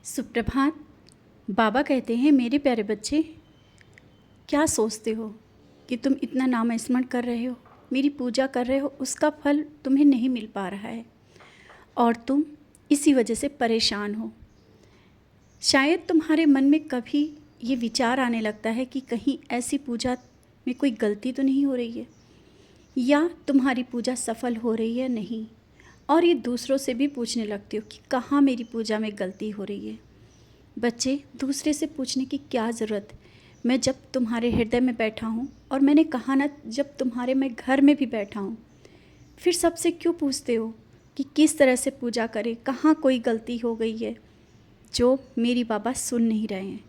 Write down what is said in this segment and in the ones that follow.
सुप्रभात। बाबा कहते हैं, मेरे प्यारे बच्चे, क्या सोचते हो कि तुम इतना नाम स्मरण कर रहे हो, मेरी पूजा कर रहे हो, उसका फल तुम्हें नहीं मिल पा रहा है और तुम इसी वजह से परेशान हो। शायद तुम्हारे मन में कभी ये विचार आने लगता है कि कहीं ऐसी पूजा में कोई गलती तो नहीं हो रही है, या तुम्हारी पूजा सफल हो रही है नहीं, और ये दूसरों से भी पूछने लगते हो कि कहाँ मेरी पूजा में गलती हो रही है। बच्चे, दूसरे से पूछने की क्या ज़रूरत। मैं जब तुम्हारे हृदय में बैठा हूँ, और मैंने कहा ना, जब तुम्हारे मैं घर में भी बैठा हूँ, फिर सबसे क्यों पूछते हो कि किस तरह से पूजा करें, कहाँ कोई गलती हो गई है जो मेरी बाबा सुन नहीं रहे हैं,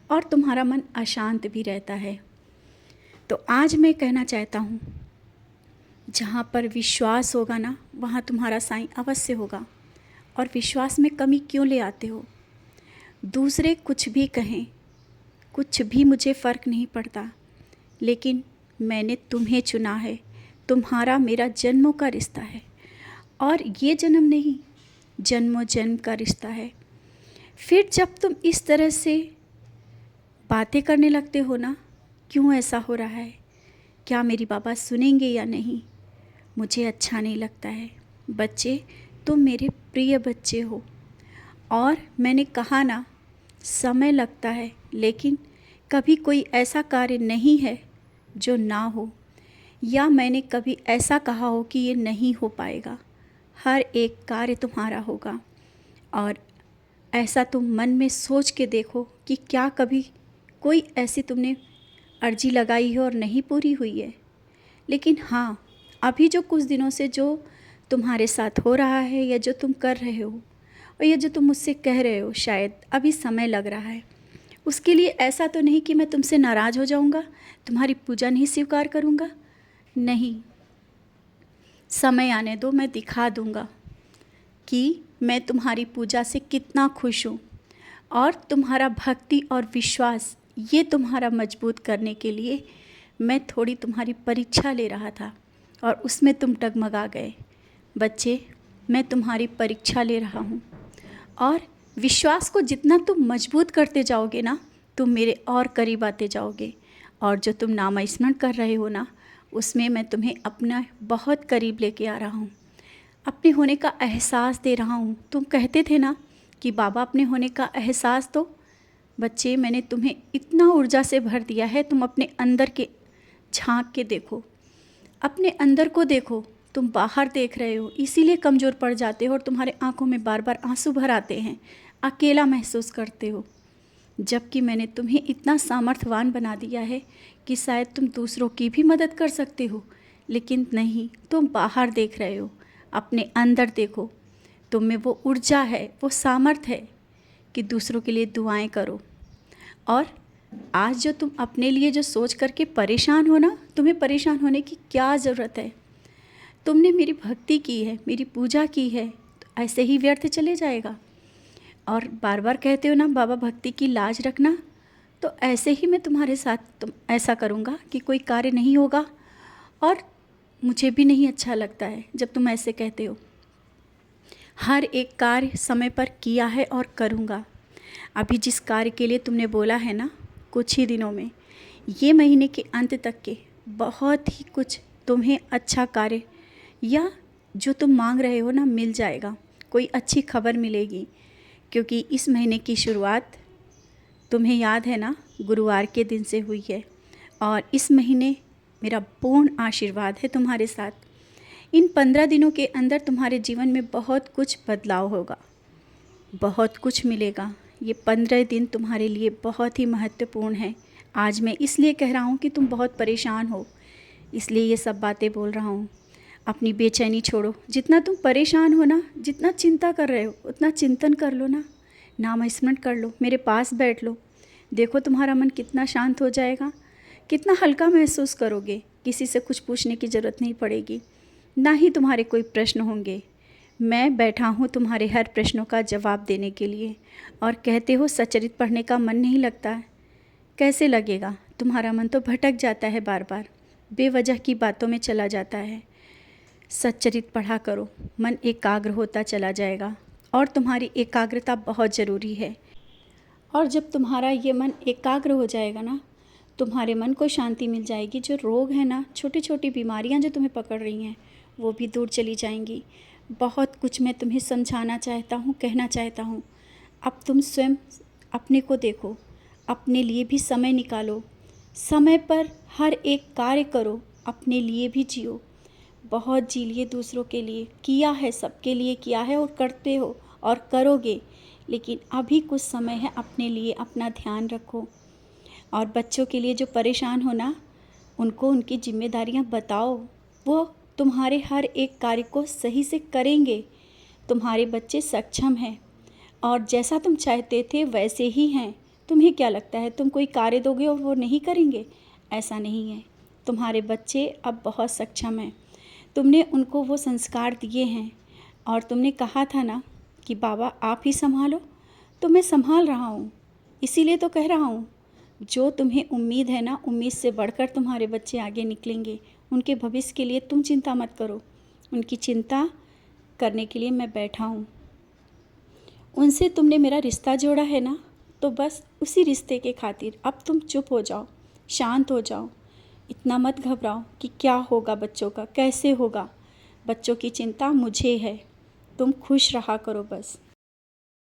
और तुम्हारा मन अशांत भी रहता है। तो आज मैं कहना चाहता हूँ, जहाँ पर विश्वास होगा ना, वहाँ तुम्हारा साईं अवश्य होगा। और विश्वास में कमी क्यों ले आते हो? दूसरे कुछ भी कहें, कुछ भी मुझे फ़र्क नहीं पड़ता, लेकिन मैंने तुम्हें चुना है। तुम्हारा मेरा जन्मों का रिश्ता है, और ये जन्म नहीं, जन्मों जन्म का रिश्ता है। फिर जब तुम इस तरह से बातें करने लगते हो ना, क्यों ऐसा हो रहा है, क्या मेरी बाबा सुनेंगे या नहीं, मुझे अच्छा नहीं लगता है। बच्चे, तुम मेरे प्रिय बच्चे हो, और मैंने कहा ना, समय लगता है, लेकिन कभी कोई ऐसा कार्य नहीं है जो ना हो, या मैंने कभी ऐसा कहा हो कि ये नहीं हो पाएगा। हर एक कार्य तुम्हारा होगा। और ऐसा तुम मन में सोच के देखो कि क्या कभी कोई ऐसी तुमने अर्जी लगाई है और नहीं पूरी हुई है। लेकिन हाँ, अभी जो कुछ दिनों से जो तुम्हारे साथ हो रहा है, या जो तुम कर रहे हो, और ये जो तुम मुझसे कह रहे हो, शायद अभी समय लग रहा है। उसके लिए ऐसा तो नहीं कि मैं तुमसे नाराज़ हो जाऊंगा, तुम्हारी पूजा नहीं स्वीकार करूंगा। नहीं, समय आने दो, मैं दिखा दूंगा कि मैं तुम्हारी पूजा से कितना खुश हूँ। और तुम्हारा भक्ति और विश्वास, ये तुम्हारा मजबूत करने के लिए मैं थोड़ी तुम्हारी परीक्षा ले रहा था, और उसमें तुम डगमगा गए। बच्चे, मैं तुम्हारी परीक्षा ले रहा हूँ, और विश्वास को जितना तुम मजबूत करते जाओगे ना, तुम मेरे और करीब आते जाओगे। और जो तुम नाम स्मरण कर रहे हो ना, उसमें मैं तुम्हें अपना बहुत करीब लेके आ रहा हूँ, अपने होने का एहसास दे रहा हूँ। तुम कहते थे ना कि बाबा अपने होने का एहसास दो। बच्चे, मैंने तुम्हें इतना ऊर्जा से भर दिया है, तुम अपने अंदर के झांक के देखो, अपने अंदर को देखो। तुम बाहर देख रहे हो, इसीलिए कमज़ोर पड़ जाते हो, और तुम्हारे आंखों में बार बार आंसू भर आते हैं, अकेला महसूस करते हो। जबकि मैंने तुम्हें इतना सामर्थ्यवान बना दिया है कि शायद तुम दूसरों की भी मदद कर सकते हो, लेकिन नहीं, तुम बाहर देख रहे हो। अपने अंदर देखो, तुम में वो ऊर्जा है, वो सामर्थ्य है कि दूसरों के लिए दुआएं करो। और आज जो तुम अपने लिए जो सोच करके परेशान हो ना, तुम्हें परेशान होने की क्या ज़रूरत है। तुमने मेरी भक्ति की है, मेरी पूजा की है, तो ऐसे ही व्यर्थ चले जाएगा। और बार बार कहते हो ना, बाबा भक्ति की लाज रखना, तो ऐसे ही मैं तुम्हारे साथ तुम ऐसा करूँगा कि कोई कार्य नहीं होगा। और मुझे भी नहीं अच्छा लगता है जब तुम ऐसे कहते हो। हर एक कार्य समय पर किया है और करूँगा। अभी जिस कार्य के लिए तुमने बोला है ना, कुछ ही दिनों में, ये महीने के अंत तक के बहुत ही कुछ तुम्हें अच्छा कार्य, या जो तुम मांग रहे हो ना, मिल जाएगा। कोई अच्छी खबर मिलेगी, क्योंकि इस महीने की शुरुआत तुम्हें याद है ना, गुरुवार के दिन से हुई है। और इस महीने मेरा पूर्ण आशीर्वाद है तुम्हारे साथ। इन 15 दिनों के अंदर तुम्हारे जीवन में बहुत कुछ बदलाव होगा, बहुत कुछ मिलेगा। ये 15 दिन तुम्हारे लिए बहुत ही महत्वपूर्ण है। आज मैं इसलिए कह रहा हूँ कि तुम बहुत परेशान हो, इसलिए ये सब बातें बोल रहा हूँ। अपनी बेचैनी छोड़ो, जितना तुम परेशान हो ना, जितना चिंता कर रहे हो, उतना चिंतन कर लो ना, नाम स्मरण कर लो, मेरे पास बैठ लो। देखो तुम्हारा मन कितना शांत हो जाएगा, कितना हल्का महसूस करोगे। किसी से कुछ पूछने की ज़रूरत नहीं पड़ेगी, ना ही तुम्हारे कोई प्रश्न होंगे। मैं बैठा हूँ तुम्हारे हर प्रश्नों का जवाब देने के लिए। और कहते हो सच्चरित पढ़ने का मन नहीं लगता है, कैसे लगेगा? तुम्हारा मन तो भटक जाता है, बार बार बेवजह की बातों में चला जाता है। सच्चरित पढ़ा करो, मन एकाग्र होता चला जाएगा, और तुम्हारी एकाग्रता बहुत ज़रूरी है। और जब तुम्हारा ये मन एकाग्र हो जाएगा ना, तुम्हारे मन को शांति मिल जाएगी। जो रोग है ना, छोटी छोटी बीमारियां जो तुम्हें पकड़ रही हैं, वो भी दूर चली जाएंगी। बहुत कुछ मैं तुम्हें समझाना चाहता हूँ, कहना चाहता हूँ। अब तुम स्वयं अपने को देखो, अपने लिए भी समय निकालो, समय पर हर एक कार्य करो, अपने लिए भी जियो। बहुत जी लिए दूसरों के लिए, किया है, सबके लिए किया है और करते हो और करोगे, लेकिन अभी कुछ समय है अपने लिए। अपना ध्यान रखो। और बच्चों के लिए जो परेशान हो ना, उनको उनकी जिम्मेदारियां बताओ। वो तुम्हारे हर एक कार्य को सही से करेंगे। तुम्हारे बच्चे सक्षम हैं और जैसा तुम चाहते थे वैसे ही हैं। तुम्हें क्या लगता है तुम कोई कार्य दोगे और वो नहीं करेंगे? ऐसा नहीं है। तुम्हारे बच्चे अब बहुत सक्षम हैं। तुमने उनको वो संस्कार दिए हैं और तुमने कहा था ना कि बाबा आप ही संभालो, तो मैं संभाल रहा हूँ। इसीलिए तो कह रहा हूँ, जो तुम्हें उम्मीद है ना, उम्मीद से बढ़कर तुम्हारे बच्चे आगे निकलेंगे। उनके भविष्य के लिए तुम चिंता मत करो। उनकी चिंता करने के लिए मैं बैठा हूँ। उनसे तुमने मेरा रिश्ता जोड़ा है ना, तो बस उसी रिश्ते के खातिर अब तुम चुप हो जाओ, शांत हो जाओ। इतना मत घबराओ कि क्या होगा बच्चों का, कैसे होगा। बच्चों की चिंता मुझे है। तुम खुश रहा करो बस।